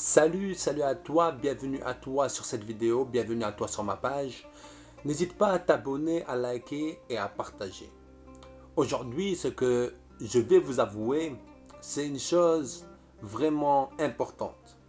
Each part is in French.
Salut à toi, bienvenue à toi sur cette vidéo, bienvenue à toi sur ma page. N'hésite pas à t'abonner, à liker et à partager. Aujourd'hui, ce que je vais vous avouer, c'est une chose vraiment importante.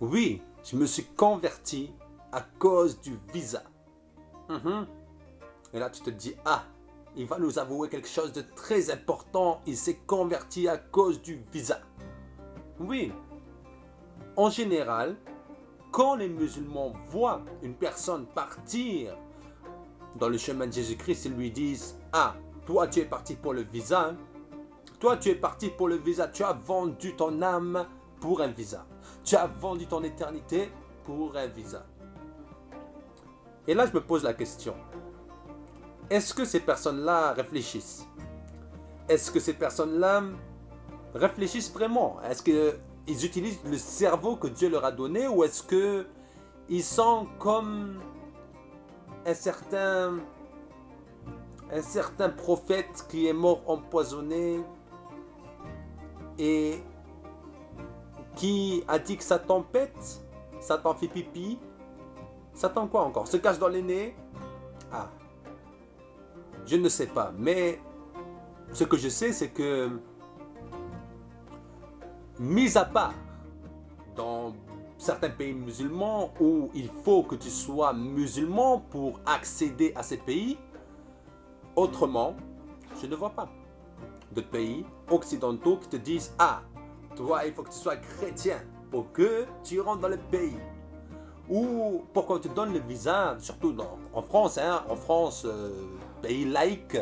Oui, je me suis converti à cause du visa. Et là, tu te dis, ah, il va nous avouer quelque chose de très important. Il s'est converti à cause du visa. Oui. En général, quand les musulmans voient une personne partir dans le chemin de Jésus-Christ, ils lui disent « Ah, toi tu es parti pour le visa, hein? Toi tu es parti pour le visa, tu as vendu ton âme pour un visa. Tu as vendu ton éternité pour un visa. » Et là je me pose la question, est-ce que ces personnes-là réfléchissent? Est-ce que ces personnes-là réfléchissent vraiment? Est-ce qu'ils utilisent le cerveau que Dieu leur a donné, ou est-ce qu'ils sont comme un certain prophète qui est mort empoisonné et qui a dit que Satan pète, Satan fait pipi, Satan quoi encore? Se cache dans les nez? Ah, je ne sais pas, mais ce que je sais, c'est que mis à part dans certains pays musulmans où il faut que tu sois musulman pour accéder à ces pays, autrement, je ne vois pas d'autres pays occidentaux qui te disent « Ah, toi, il faut que tu sois chrétien pour que tu rentres dans le pays. » Ou pour qu'on te donne le visa, surtout en France, pays laïque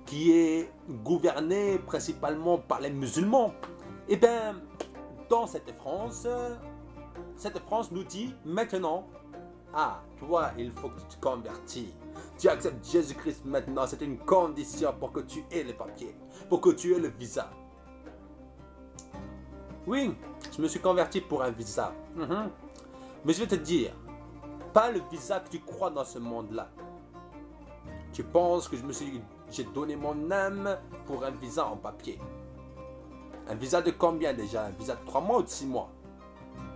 qui est gouverné principalement par les musulmans. Et bien, dans cette France nous dit maintenant, ah, toi, il faut que tu te convertis. Tu acceptes Jésus-Christ maintenant, c'est une condition pour que tu aies les papiers, pour que tu aies le visa. Oui, je me suis converti pour un visa. Mais je vais te dire, pas le visa que tu crois dans ce monde-là. Tu penses que j'ai donné mon âme pour un visa en papier. Un visa de combien déjà? Un visa de 3 mois ou de 6 mois?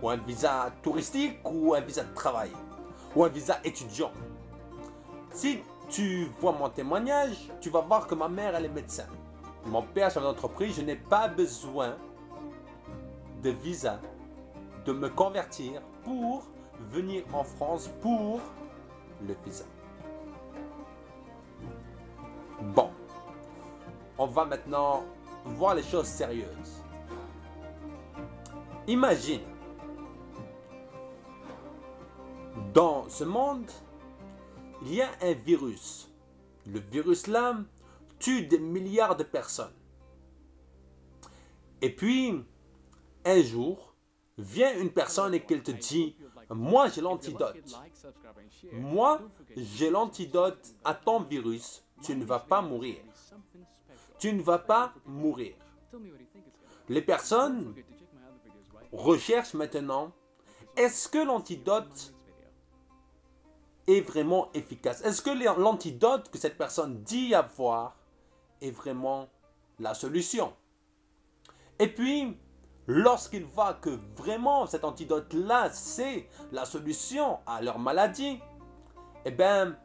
Ou un visa touristique ou un visa de travail? Ou un visa étudiant? Si tu vois mon témoignage, tu vas voir que ma mère, elle est médecin. Mon père, chef d'entreprise, je n'ai pas besoin de visa, de me convertir pour venir en France pour le visa. Bon, on va maintenant voir les choses sérieuses. Imagine, dans ce monde, il y a un virus. Le virus là tue des milliards de personnes. Et puis, un jour, vient une personne et qu'elle te dit « Moi, j'ai l'antidote. Moi, j'ai l'antidote à ton virus. Tu ne vas pas mourir. Tu ne vas pas mourir. » Les personnes recherchent maintenant, est-ce que l'antidote est vraiment efficace? Est-ce que l'antidote que cette personne dit avoir est vraiment la solution? Et puis, lorsqu'il voit que vraiment cet antidote-là, c'est la solution à leur maladie, eh bien,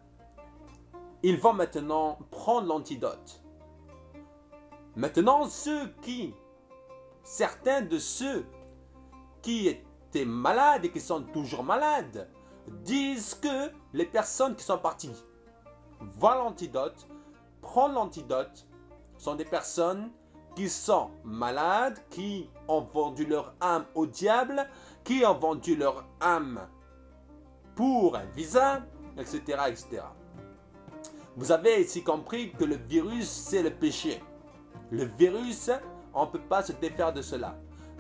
ils vont maintenant prendre l'antidote. Maintenant, certains de ceux qui étaient malades et qui sont toujours malades, disent que les personnes qui sont parties voir l'antidote, prendre l'antidote, sont des personnes qui sont malades, qui ont vendu leur âme au diable, qui ont vendu leur âme pour un visa, etc., etc. Vous avez ici compris que le virus, c'est le péché. Le virus, on ne peut pas se défaire de cela.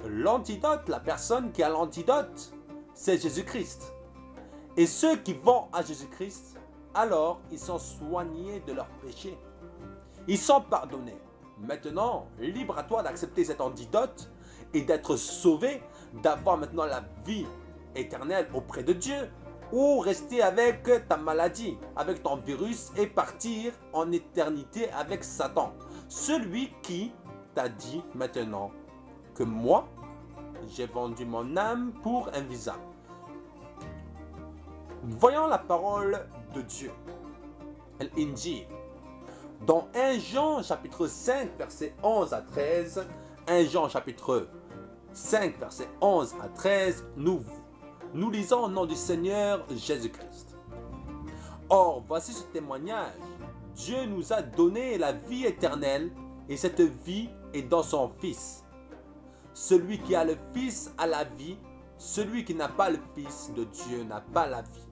L'antidote, la personne qui a l'antidote, c'est Jésus-Christ. Et ceux qui vont à Jésus-Christ, alors ils sont soignés de leurs péchés. Ils sont pardonnés. Maintenant, libre à toi d'accepter cet antidote et d'être sauvé, d'avoir maintenant la vie éternelle auprès de Dieu, ou rester avec ta maladie, avec ton virus et partir en éternité avec Satan. Celui qui t'a dit maintenant que moi, j'ai vendu mon âme pour un visa. Voyons la parole de Dieu. L'Injil. Dans 1 Jean chapitre 5 verset 11 à 13, 1 Jean chapitre 5 verset 11 à 13, nous lisons au nom du Seigneur Jésus-Christ. Or, voici ce témoignage. Dieu nous a donné la vie éternelle et cette vie est dans son Fils. Celui qui a le Fils a la vie, celui qui n'a pas le Fils de Dieu n'a pas la vie.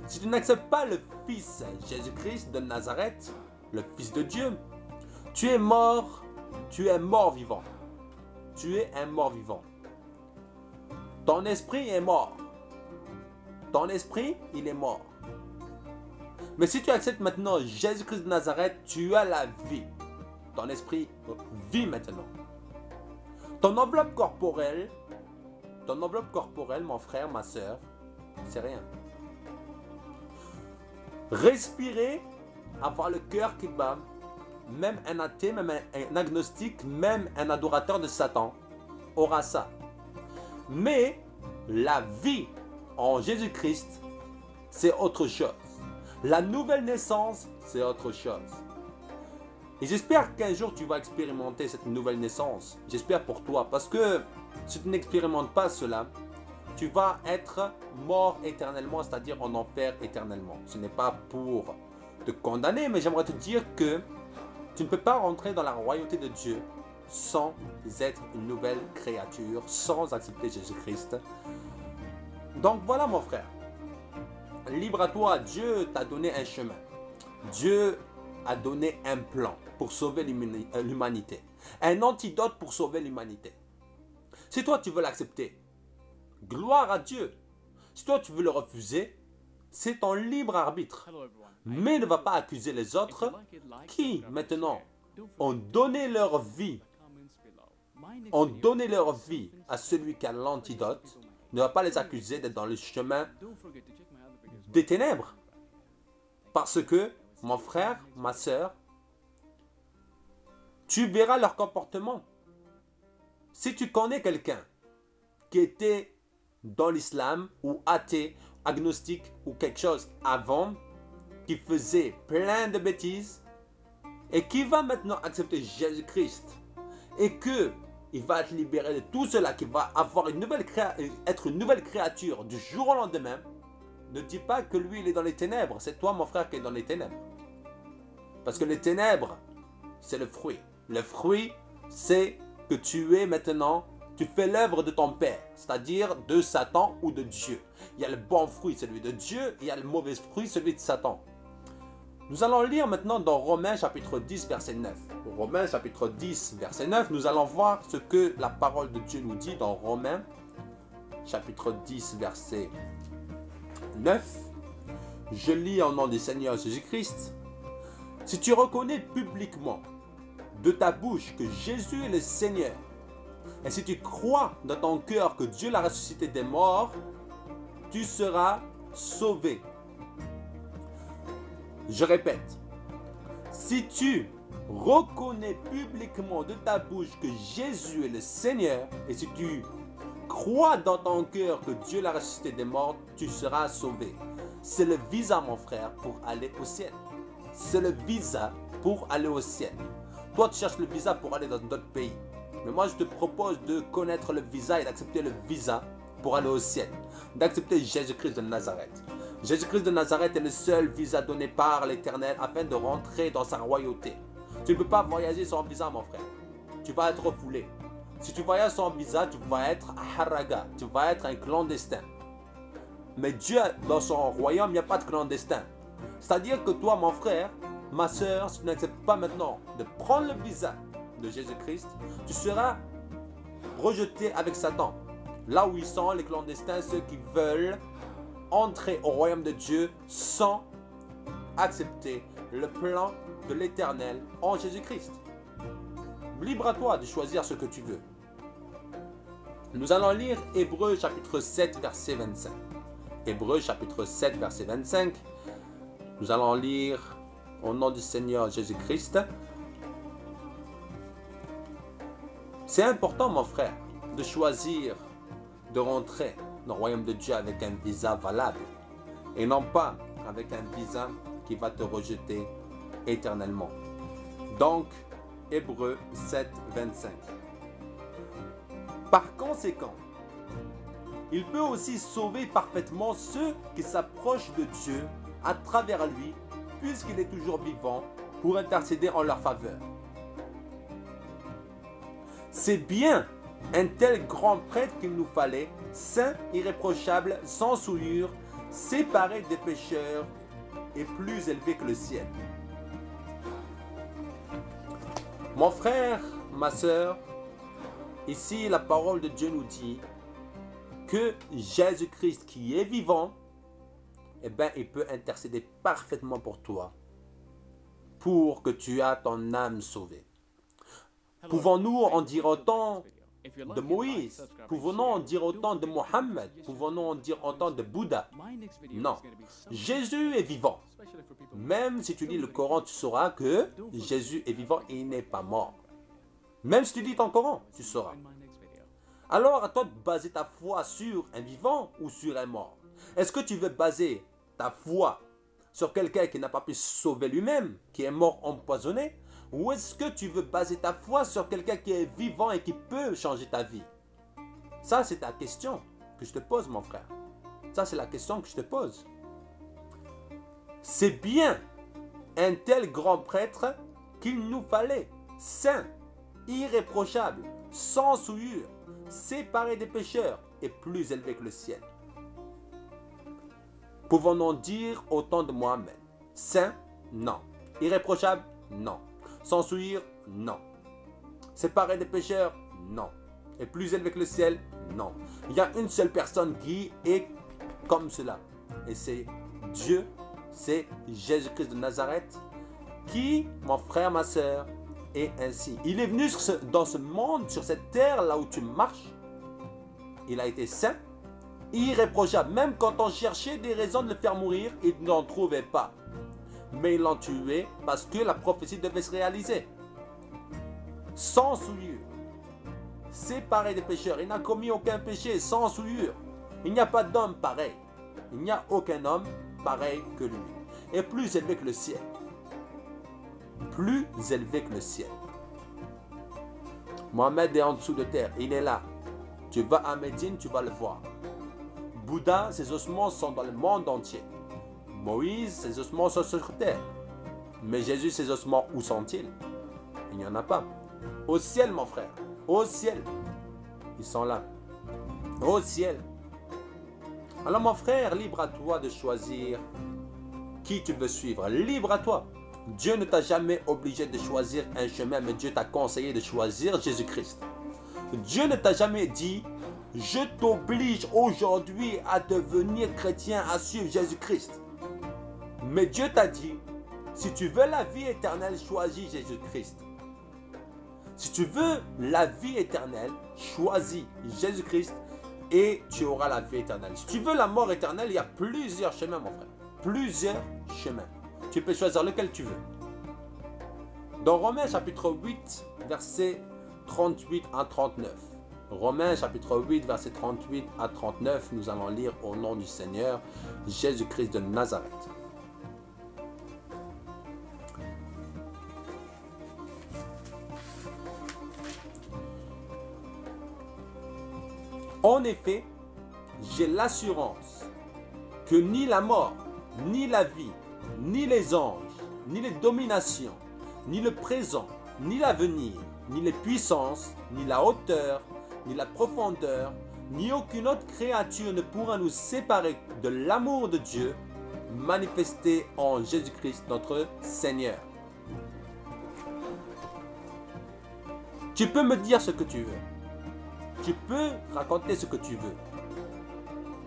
Si tu n'acceptes pas le Fils Jésus-Christ de Nazareth, le Fils de Dieu, tu es mort vivant. Tu es un mort vivant. Ton esprit est mort. Ton esprit, il est mort. Mais si tu acceptes maintenant Jésus-Christ de Nazareth, tu as la vie. Ton esprit vit maintenant. Ton enveloppe corporelle, mon frère, ma soeur, c'est rien. Respirer, avoir le cœur qui bat, même un athée, même un agnostique, même un adorateur de Satan aura ça. Mais la vie en Jésus-Christ, c'est autre chose. La nouvelle naissance, c'est autre chose. Et j'espère qu'un jour tu vas expérimenter cette nouvelle naissance. J'espère pour toi, parce que si tu n'expérimentes pas cela, tu vas être mort éternellement, c'est-à-dire en enfer éternellement. Ce n'est pas pour te condamner, mais j'aimerais te dire que tu ne peux pas rentrer dans la royauté de Dieu sans être une nouvelle créature, sans accepter Jésus-Christ. Donc voilà mon frère, libre à toi, Dieu t'a donné un chemin. Dieu a donné un plan pour sauver l'humanité, un antidote pour sauver l'humanité. Si toi tu veux l'accepter, gloire à Dieu. Si toi tu veux le refuser, c'est ton libre arbitre. Mais ne va pas accuser les autres qui maintenant ont donné leur vie. Ont donné leur vie à celui qui a l'antidote. Ne va pas les accuser d'être dans le chemin des ténèbres. Parce que, mon frère, ma soeur, tu verras leur comportement. Si tu connais quelqu'un qui était dans l'islam ou athée, agnostique ou quelque chose avant, qui faisait plein de bêtises et qui va maintenant accepter Jésus-Christ et que il va être libéré de tout cela, qui va avoir être une nouvelle créature du jour au lendemain, ne dis pas que lui il est dans les ténèbres. C'est toi mon frère qui est dans les ténèbres. Parce que les ténèbres, c'est le fruit. Le fruit, c'est que tu es maintenant, tu fais l'œuvre de ton père, c'est-à-dire de Satan ou de Dieu. Il y a le bon fruit, celui de Dieu, et il y a le mauvais fruit, celui de Satan. Nous allons lire maintenant dans Romains chapitre 10 verset 9. Romains chapitre 10 verset 9, nous allons voir ce que la parole de Dieu nous dit dans Romains chapitre 10 verset 9. Je lis au nom du Seigneur Jésus-Christ. Si tu reconnais publiquement de ta bouche que Jésus est le Seigneur, et si tu crois dans ton cœur que Dieu l'a ressuscité des morts, tu seras sauvé. Je répète, si tu reconnais publiquement de ta bouche que Jésus est le Seigneur, et si tu crois dans ton cœur que Dieu l'a ressuscité des morts, tu seras sauvé. C'est le visa, mon frère, pour aller au ciel. C'est le visa pour aller au ciel. Toi, tu cherches le visa pour aller dans d'autres pays. Mais moi, je te propose de connaître le visa et d'accepter le visa pour aller au ciel. D'accepter Jésus-Christ de Nazareth. Jésus-Christ de Nazareth est le seul visa donné par l'Éternel afin de rentrer dans sa royauté. Tu ne peux pas voyager sans visa, mon frère. Tu vas être refoulé. Si tu voyages sans visa, tu vas être haraga. Tu vas être un clandestin. Mais Dieu, dans son royaume, il n'y a pas de clandestin. C'est-à-dire que toi, mon frère, ma soeur, si tu n'acceptes pas maintenant de prendre le visa de Jésus-Christ, tu seras rejeté avec Satan. Là où ils sont, les clandestins, ceux qui veulent entrer au royaume de Dieu sans accepter le plan de l'Éternel en Jésus-Christ. Libre à toi de choisir ce que tu veux. Nous allons lire Hébreux chapitre 7 verset 25. Hébreux chapitre 7 verset 25. Nous allons lire au nom du Seigneur Jésus-Christ. C'est important, mon frère. de choisir de rentrer dans le royaume de Dieu avec un visa valable et non pas avec un visa qui va te rejeter éternellement. Donc, Hébreux 7, 25. Par conséquent, il peut aussi sauver parfaitement ceux qui s'approchent de Dieu à travers lui, puisqu'il est toujours vivant pour intercéder en leur faveur. C'est bien un tel grand prêtre qu'il nous fallait, saint, irréprochable, sans souillure, séparé des pécheurs et plus élevé que le ciel. Mon frère, ma sœur, ici la parole de Dieu nous dit que Jésus-Christ qui est vivant, eh bien, il peut intercéder parfaitement pour toi, pour que tu aies ton âme sauvée. Pouvons-nous en dire autant de Moïse? Pouvons-nous en dire autant de Mohammed? Pouvons-nous en dire autant de Bouddha? Non. Jésus est vivant. Même si tu lis le Coran, tu sauras que Jésus est vivant et il n'est pas mort. Même si tu lis ton Coran, tu sauras. Alors, à toi de baser ta foi sur un vivant ou sur un mort? Est-ce que tu veux baser ta foi sur quelqu'un qui n'a pas pu se sauver lui-même, qui est mort empoisonné? Ou est-ce que tu veux baser ta foi sur quelqu'un qui est vivant et qui peut changer ta vie? Ça, c'est ta question que je te pose, mon frère. Ça, c'est la question que je te pose. C'est bien un tel grand prêtre qu'il nous fallait, saint, irréprochable, sans souillure, séparé des pécheurs et plus élevé que le ciel. Pouvons-nous dire autant de Mohammed? Saint? Non. Irréprochable? Non. Sans souillure? Non. Séparé des pécheurs? Non. Et plus élevé que le ciel? Non. Il y a une seule personne qui est comme cela. Et c'est Dieu, c'est Jésus-Christ de Nazareth, qui, mon frère, ma soeur, est ainsi. Il est venu dans ce monde, sur cette terre, là où tu marches. Il a été saint, irréprochable. Même quand on cherchait des raisons de le faire mourir, il n'en trouvait pas. Mais ils l'ont tué parce que la prophétie devait se réaliser. Sans souillure. Séparé des pécheurs. Il n'a commis aucun péché, sans souillure. Il n'y a pas d'homme pareil. Il n'y a aucun homme pareil que lui. Et plus élevé que le ciel. Plus élevé que le ciel. Mohammed est en dessous de terre. Il est là. Tu vas à Médine, tu vas le voir. Bouddha, ses ossements sont dans le monde entier. Moïse, ses ossements sont sur terre. Mais Jésus, ses ossements, où sont-ils? Il n'y en a pas. Au ciel, mon frère. Au ciel. Ils sont là. Au ciel. Alors, mon frère, libre à toi de choisir qui tu veux suivre. Libre à toi. Dieu ne t'a jamais obligé de choisir un chemin, mais Dieu t'a conseillé de choisir Jésus-Christ. Dieu ne t'a jamais dit, je t'oblige aujourd'hui à devenir chrétien, à suivre Jésus-Christ. Mais Dieu t'a dit, si tu veux la vie éternelle, choisis Jésus-Christ. Si tu veux la vie éternelle, choisis Jésus-Christ et tu auras la vie éternelle. Si tu veux la mort éternelle, il y a plusieurs chemins, mon frère. Plusieurs chemins. Tu peux choisir lequel tu veux. Dans Romains chapitre 8, versets 38 à 39. Romains chapitre 8, versets 38 à 39, nous allons lire au nom du Seigneur Jésus-Christ de Nazareth. En effet, j'ai l'assurance que ni la mort, ni la vie, ni les anges, ni les dominations, ni le présent, ni l'avenir, ni les puissances, ni la hauteur, ni la profondeur, ni aucune autre créature ne pourra nous séparer de l'amour de Dieu manifesté en Jésus-Christ notre Seigneur. Tu peux me dire ce que tu veux. Tu peux raconter ce que tu veux.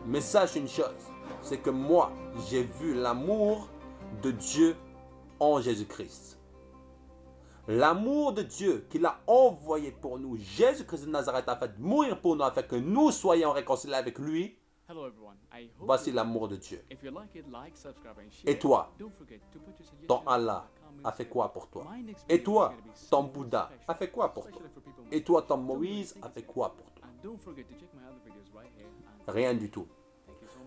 Mais sache une chose, c'est que moi, j'ai vu l'amour de Dieu en Jésus-Christ. L'amour de Dieu qu'il a envoyé pour nous, Jésus-Christ de Nazareth a fait mourir pour nous afin que nous soyons réconciliés avec lui. Voici l'amour de Dieu. Et toi, ton Allah a fait quoi pour toi? Et toi, ton Bouddha a fait quoi pour toi? Et toi, ton Moïse a fait quoi pour toi? Rien du tout.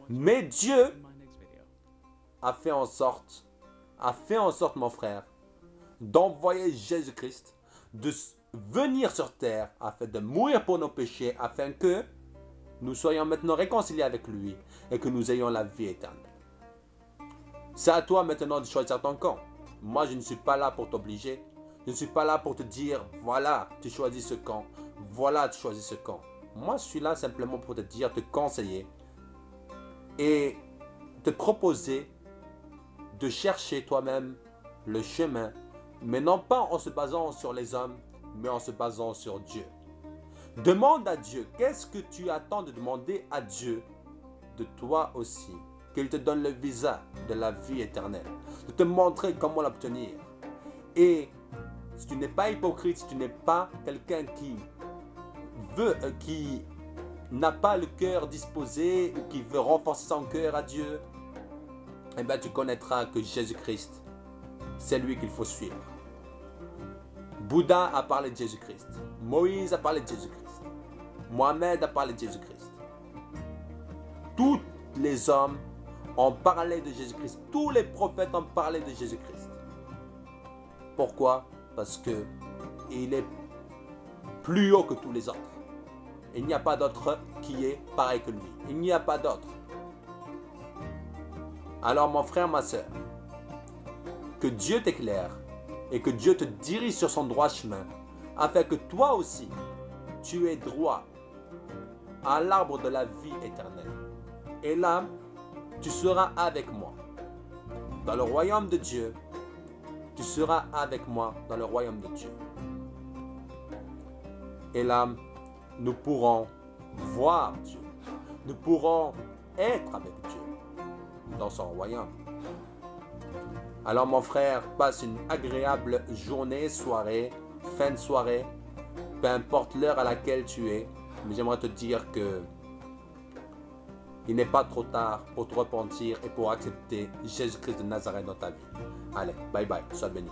Mais Dieu a fait en sorte, mon frère, d'envoyer Jésus-Christ, de venir sur terre afin de mourir pour nos péchés, afin que nous soyons maintenant réconciliés avec lui et que nous ayons la vie éternelle. C'est à toi maintenant de choisir ton camp. Moi, je ne suis pas là pour t'obliger. Je ne suis pas là pour te dire, voilà, tu choisis ce camp. Voilà, tu choisis ce camp. Moi, je suis là simplement pour te dire, te conseiller et te proposer de chercher toi-même le chemin, mais non pas en se basant sur les hommes, mais en se basant sur Dieu. Demande à Dieu, qu'est-ce que tu attends de demander à Dieu de toi aussi? Qu'il te donne le visa de la vie éternelle, de te montrer comment l'obtenir. Et si tu n'es pas hypocrite, si tu n'es pas quelqu'un qui n'a pas le cœur disposé ou qui veut renforcer son cœur à Dieu, eh bien tu connaîtras que Jésus-Christ, c'est lui qu'il faut suivre. Bouddha a parlé de Jésus-Christ. Moïse a parlé de Jésus-Christ. Mohamed a parlé de Jésus-Christ. Tous les hommes ont parlé de Jésus-Christ. Tous les prophètes ont parlé de Jésus-Christ. Pourquoi? Parce que il est plus haut que tous les autres. Il n'y a pas d'autre qui est pareil que lui. Il n'y a pas d'autre. Alors mon frère, ma soeur, que Dieu t'éclaire et que Dieu te dirige sur son droit chemin, afin que toi aussi, tu aies droit à l'arbre de la vie éternelle. Et là, tu seras avec moi dans le royaume de Dieu. Tu seras avec moi dans le royaume de Dieu. Et là, nous pourrons voir Dieu. Nous pourrons être avec Dieu dans son royaume. Alors mon frère, passe une agréable journée, soirée, fin de soirée, peu importe l'heure à laquelle tu es. Mais j'aimerais te dire que il n'est pas trop tard pour te repentir et pour accepter Jésus-Christ de Nazareth dans ta vie. Allez, bye bye, sois béni.